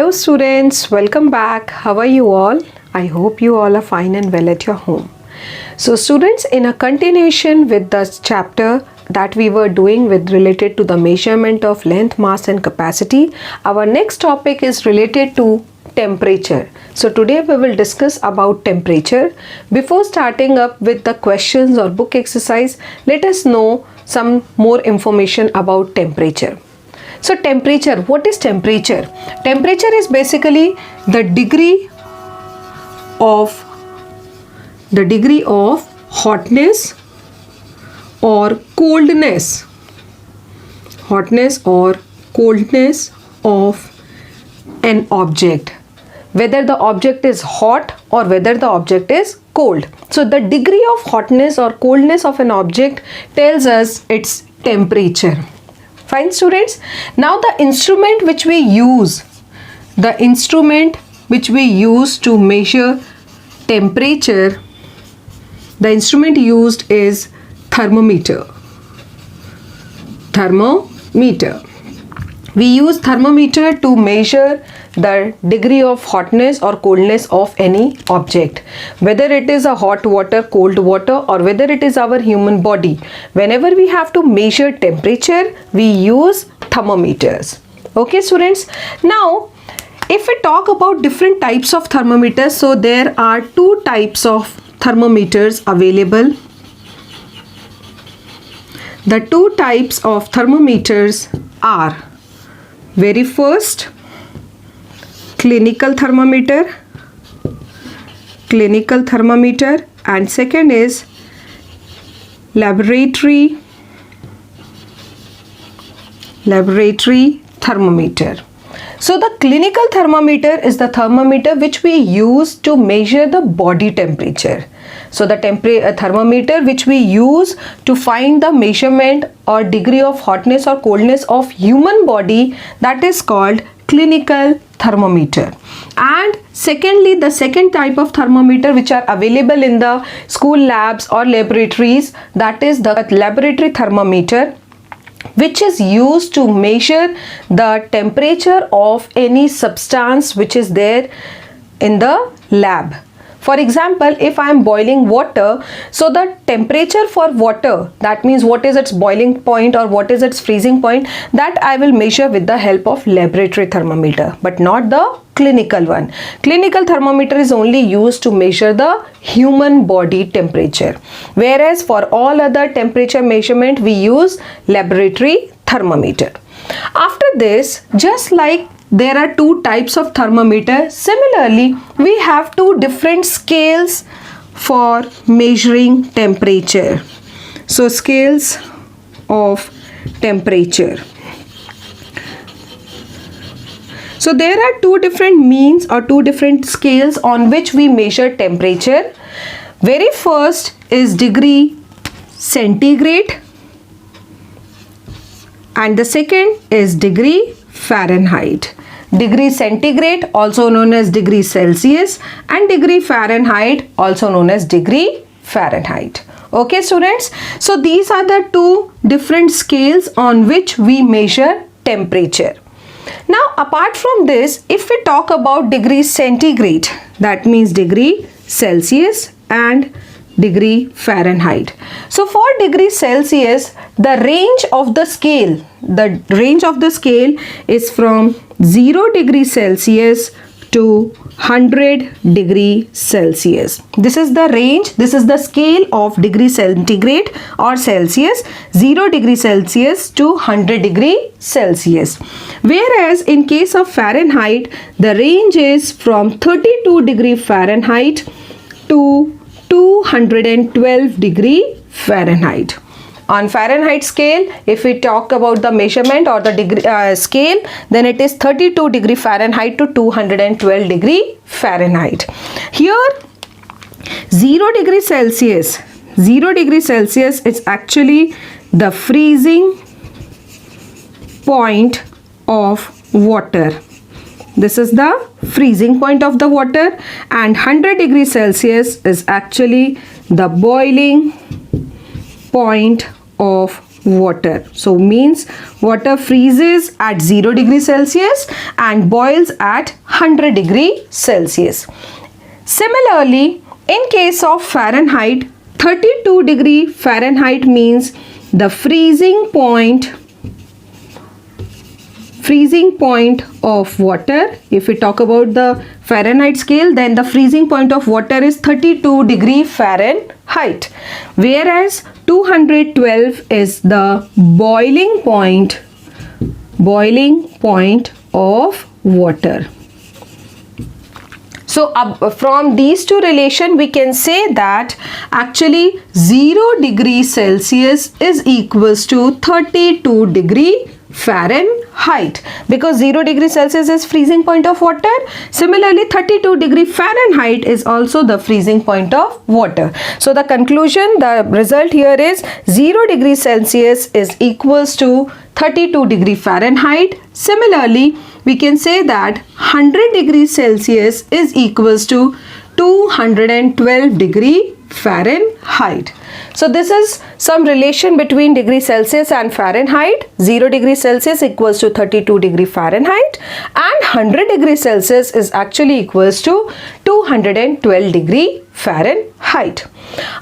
Hello students, welcome back. How are you all? I hope you all are fine and well at your home. So students, in a continuation with the chapter that we were doing with related to the measurement of length, mass and capacity, our next topic is related to temperature. So today we will discuss about temperature. Before starting up with the questions or book exercise, let us know some more information about temperature. So temperature, what is temperature? Temperature is basically the degree of hotness or coldness of an object, whether the object is hot or whether the object is cold. So the degree of hotness or coldness of an object tells us its temperature. Fine students. Now the instrument which we use to measure temperature, the instrument used is thermometer. We use thermometer to measure the degree of hotness or coldness of any object, whether it is a hot water, cold water, or whether it is our human body. Whenever we have to measure temperature, we use thermometers. Okay students. Now if we talk about different types of thermometers, so there are two types of thermometers available. The two types of thermometers are, very first, clinical thermometer, and second is laboratory thermometer. So the clinical thermometer is the thermometer which we use to measure the body temperature. So the thermometer which we use to find the measurement or degree of hotness or coldness of human body, that is called clinical thermometer. And secondly, the second type of thermometer which are available in the school labs or laboratories, that is the laboratory thermometer, which is used to measure the temperature of any substance which is there in the lab. For example, if I am boiling water, so the temperature for water, that means what is its boiling point or what is its freezing point, that I will measure with the help of laboratory thermometer, but not the clinical one. Clinical thermometer is only used to measure the human body temperature, whereas for all other temperature measurement we use laboratory thermometer. After this, just like there are two types of thermometer, similarly we have two different scales for measuring temperature. So scales of temperature. So there are two different means or two different scales on which we measure temperature. Very first is degree centigrade and the second is degree Fahrenheit. Degree centigrade, also known as degree Celsius, and degree Fahrenheit, also known as degree Fahrenheit. Okay students, so these are the two different scales on which we measure temperature. Now apart from this, if we talk about degree centigrade, that means degree Celsius and degree Fahrenheit. So for degree Celsius, the range of the scale is from 0 degree Celsius to 100 degree Celsius. This is the range, this is the scale of degree centigrade or Celsius, 0 degree Celsius to 100 degree Celsius. Whereas in case of Fahrenheit, the range is from 32 degree Fahrenheit to 212 degree Fahrenheit. On Fahrenheit scale, if we talk about the measurement or the degree scale, then it is 32 degree Fahrenheit to 212 degree Fahrenheit. Here 0 degree Celsius is actually the freezing point of water. This is the freezing point of the water, and 100 degrees Celsius is actually the boiling point of water. So means water freezes at 0 degree Celsius and boils at 100 degree Celsius. Similarly, in case of Fahrenheit, 32 degree Fahrenheit means the freezing point of water. If we talk about the Fahrenheit scale, then the freezing point of water is 32 degree Fahrenheit, whereas 212 is the boiling point of water. So from these two relation we can say that actually 0 degree Celsius is equals to 32 degree Fahrenheit, because 0 degree Celsius is freezing point of water. Similarly, 32 degree Fahrenheit is also the freezing point of water. So the conclusion, the result here is 0 degree Celsius is equals to 32 degree Fahrenheit. Similarly, we can say that 100 degree Celsius is equals to 212 degree Fahrenheit. So this is some relation between degree Celsius and Fahrenheit. 0 degree Celsius equals to 32 degree Fahrenheit and 100 degree Celsius is actually equals to 212 degree Fahrenheit.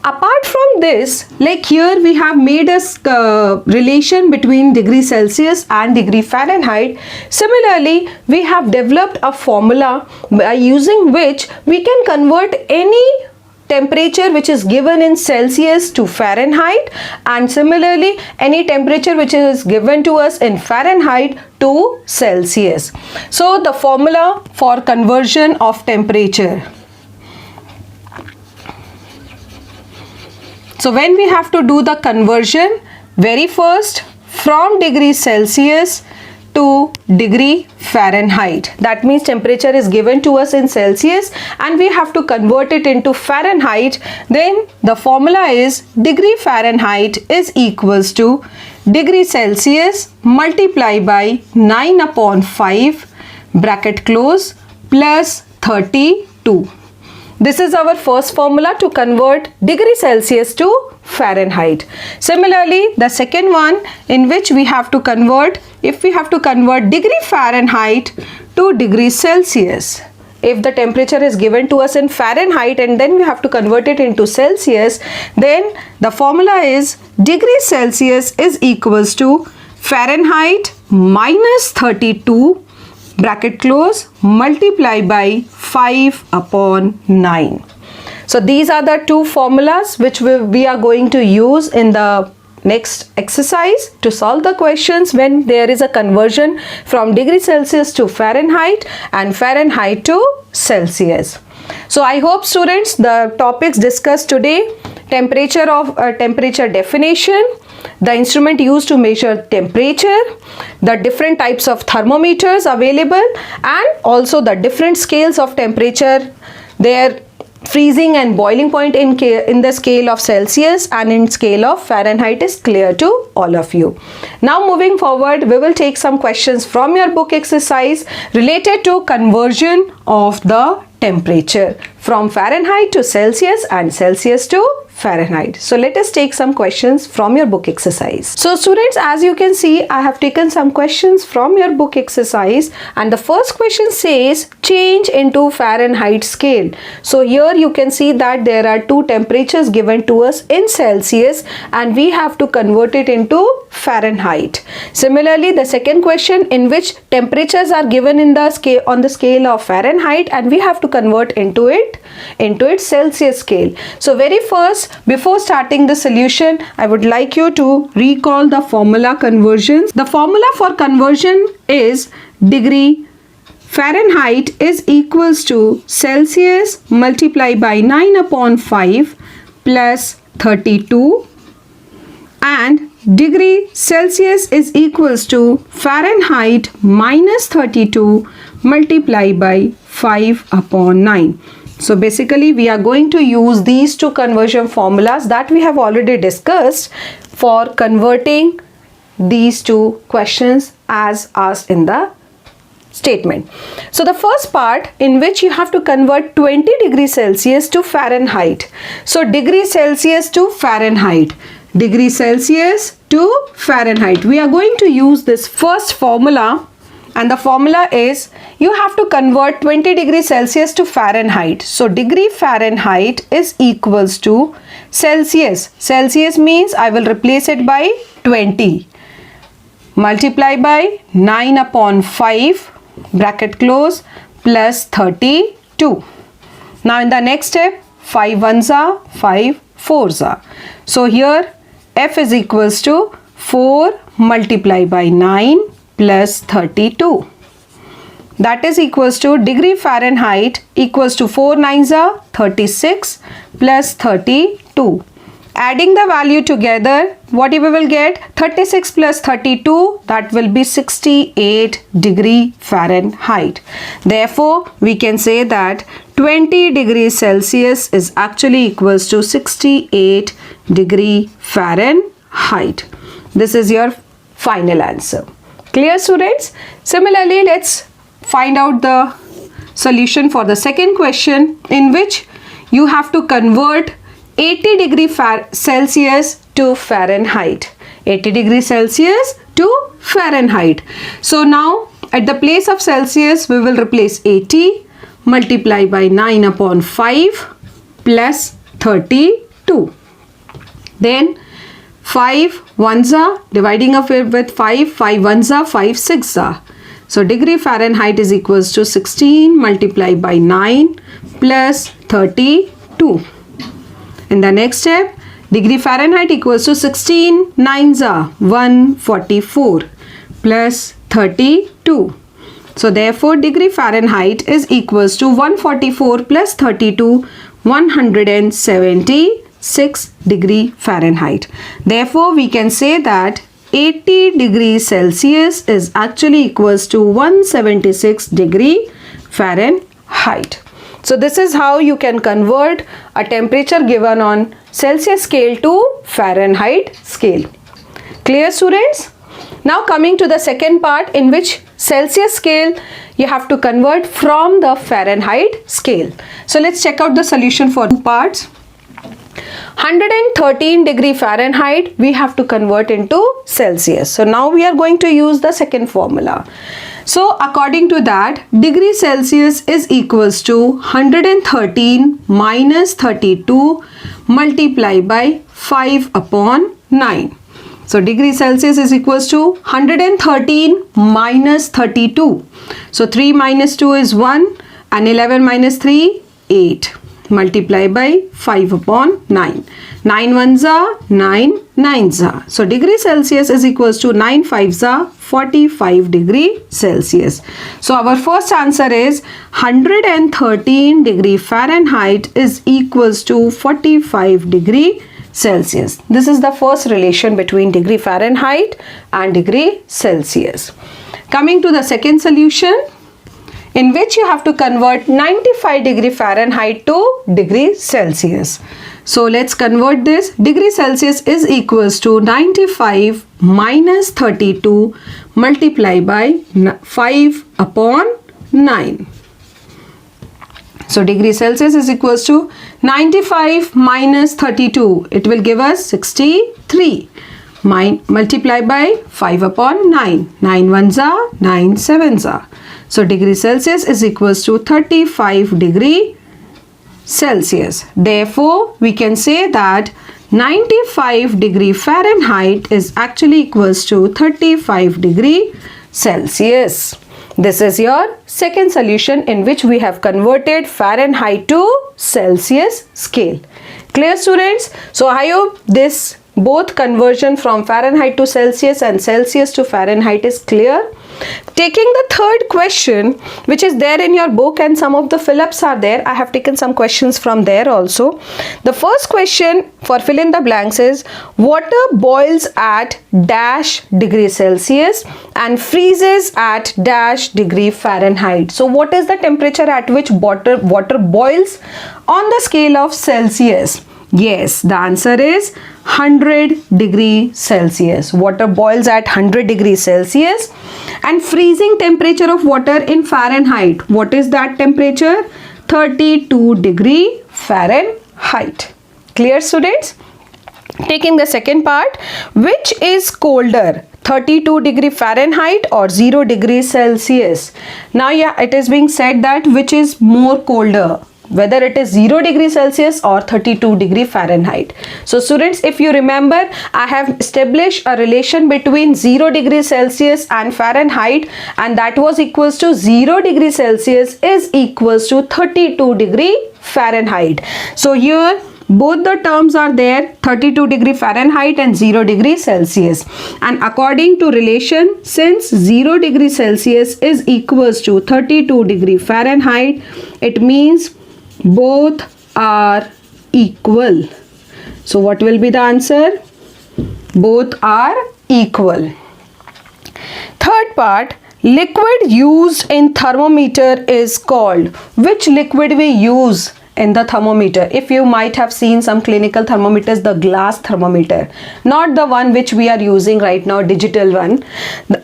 Apart from this, like here we have made a relation between degree Celsius and degree Fahrenheit. Similarly, we have developed a formula by using which we can convert any temperature which is given in Celsius to Fahrenheit, and similarly any temperature which is given to us in Fahrenheit to Celsius. So the formula for conversion of temperature. So when we have to do the conversion, very first from degree Celsius to degree Fahrenheit. That means temperature is given to us in Celsius and we have to convert it into Fahrenheit. Then the formula is degree Fahrenheit is equals to degree Celsius multiplied by 9 upon 5 bracket close plus 32. This is our first formula to convert degree Celsius to Fahrenheit. Similarly, the second one in which we have to convert, if we have to convert degree Fahrenheit to degree Celsius, if the temperature is given to us in Fahrenheit and then we have to convert it into Celsius, then the formula is degree Celsius is equals to Fahrenheit minus 32 bracket close multiply by 5 upon 9. So these are the two formulas which we are going to use in the next exercise to solve the questions when there is a conversion from degree Celsius to Fahrenheit and Fahrenheit to Celsius. So I hope students the topics discussed today, temperature definition, the instrument used to measure temperature, the different types of thermometers available, and also the different scales of temperature, their freezing and boiling point in the scale of Celsius and in scale of Fahrenheit is clear to all of you. Now moving forward, we will take some questions from your book exercise related to conversion of the temperature from Fahrenheit to Celsius and Celsius to Fahrenheit. So let us take some questions from your book exercise. So students, as you can see, I have taken some questions from your book exercise and the first question says change into Fahrenheit scale. So here you can see that there are two temperatures given to us in Celsius and we have to convert it into Fahrenheit. Similarly, the second question in which temperatures are given in the scale on the scale of Fahrenheit and we have to convert into its Celsius scale. So very first, before starting the solution, I would like you to recall the formula conversions. The formula for conversion is degree Fahrenheit is equals to Celsius multiplied by 9 upon 5 plus 32 and degree Celsius is equals to Fahrenheit minus 32 multiplied by 5 upon 9. So basically we are going to use these two conversion formulas that we have already discussed for converting these two questions as asked in the statement. So the first part in which you have to convert 20 degrees Celsius to Fahrenheit. So degree Celsius to Fahrenheit. degree Celsius to Fahrenheit. We are going to use this first formula, and the formula is you have to convert 20 degrees Celsius to Fahrenheit. So degree Fahrenheit is equals to Celsius. Celsius means I will replace it by 20. Multiply by 9 upon 5, bracket close, plus 32. Now in the next step, 5 ones are 5 fours are. So here F is equals to 4 multiply by 9 plus 32. That is equals to degree Fahrenheit equals to 4 nines are 36 plus 32. Adding the value together, what we will get? 36 plus 32, that will be 68 degree Fahrenheit. Therefore, we can say that 20 degrees Celsius is actually equals to 68 degree Fahrenheit. This is your final answer. Clear, students? Similarly, let's find out the solution for the second question, in which you have to convert 80 degree Celsius to Fahrenheit. 80 degree Celsius to Fahrenheit. So now at the place of Celsius, we will replace 80 multiply by 9 upon 5 plus 32. Then 5 ones are dividing up with 5, 5 ones are 5 6 are. So degree Fahrenheit is equals to 16 multiplied by 9 plus 32. In the next step, degree Fahrenheit equals to 16 nines are 144 plus 32. So therefore degree Fahrenheit is equals to 144 plus 32, 176 degree Fahrenheit. Therefore we can say that 80 degrees Celsius is actually equals to 176 degree Fahrenheit. So this is how you can convert a temperature given on Celsius scale to Fahrenheit scale. Clear, students? Now coming to the second part, in which Celsius scale you have to convert from the Fahrenheit scale. So let's check out the solution for two parts. 113 degree Fahrenheit we have to convert into Celsius. So now we are going to use the second formula. So according to that, degree Celsius is equals to 113 minus 32 multiplied by 5 upon 9. So degree Celsius is equals to 113 minus 32. So 3 minus 2 is 1 and 11 minus 3, 8. Multiply by 5 upon 9. 9 ones are 9 nines are. So degree Celsius is equals to 9 fives are 45 degree Celsius. So our first answer is 113 degree Fahrenheit is equals to 45 degree Celsius. This is the first relation between degree Fahrenheit and degree Celsius. Coming to the second solution, in which you have to convert 95 degree Fahrenheit to degree Celsius. So let's convert this. Degree Celsius is equals to 95 minus 32 multiplied by 5 upon 9. So degree Celsius is equals to 95 minus 32. It will give us 63. Multiply by 5 upon 9. 9 ones are 9 sevens are. So degree Celsius is equals to 35 degree Celsius. Therefore, we can say that 95 degree Fahrenheit is actually equals to 35 degree Celsius. This is your second solution, in which we have converted Fahrenheit to Celsius scale. Clear, students? So I hope this both conversion from Fahrenheit to Celsius and Celsius to Fahrenheit is clear. Taking the third question, which is there in your book, and some of the fill-ups are there. I have taken some questions from there also. The first question for fill in the blanks is, water boils at dash degree Celsius and freezes at dash degree Fahrenheit. So what is the temperature at which water boils on the scale of Celsius? Yes, the answer is 100 degree Celsius. Water boils at 100 degrees Celsius. And freezing temperature of water in Fahrenheit, what is that temperature? 32 degree Fahrenheit. Clear, students? Taking the second part, which is colder, 32 degree Fahrenheit or 0 degree Celsius? Now yeah, it is being said that which is more colder, whether it is 0 degree Celsius or 32 degree Fahrenheit. So students, if you remember, I have established a relation between 0 degree Celsius and Fahrenheit, and that was equals to 0 degree Celsius is equals to 32 degree Fahrenheit. So here both the terms are there, 32 degree Fahrenheit and 0 degree Celsius. And according to relation, since 0 degree Celsius is equals to 32 degree Fahrenheit, it means both are equal. So what will be the answer? Both are equal. Third part, liquid used in thermometer is called. Which liquid we use in the thermometer? If you might have seen some clinical thermometers, the glass thermometer, not the one which we are using right now, digital one.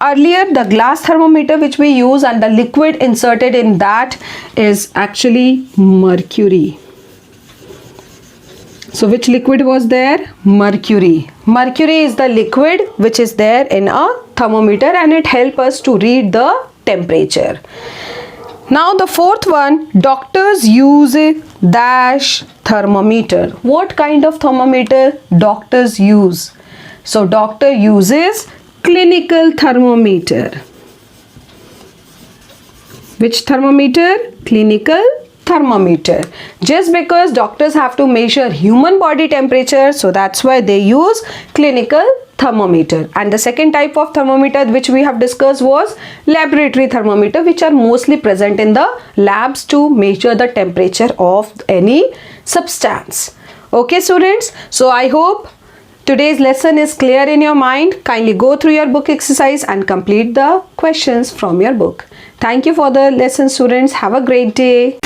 Earlier the glass thermometer which we use, and the liquid inserted in that is actually mercury. So which liquid was there? Mercury. Mercury is the liquid which is there in a thermometer, and it helps us to read the temperature. Now the fourth one, doctors use dash thermometer. What kind of thermometer doctors use? So doctor uses clinical thermometer. Which thermometer? Clinical thermometer. Just because doctors have to measure human body temperature, so that's why they use clinical thermometer. And the second type of thermometer which we have discussed was laboratory thermometer, which are mostly present in the labs to measure the temperature of any substance. Okay students, so I hope today's lesson is clear in your mind. Kindly go through your book exercise and complete the questions from your book. Thank you for the lesson students. Have a great day.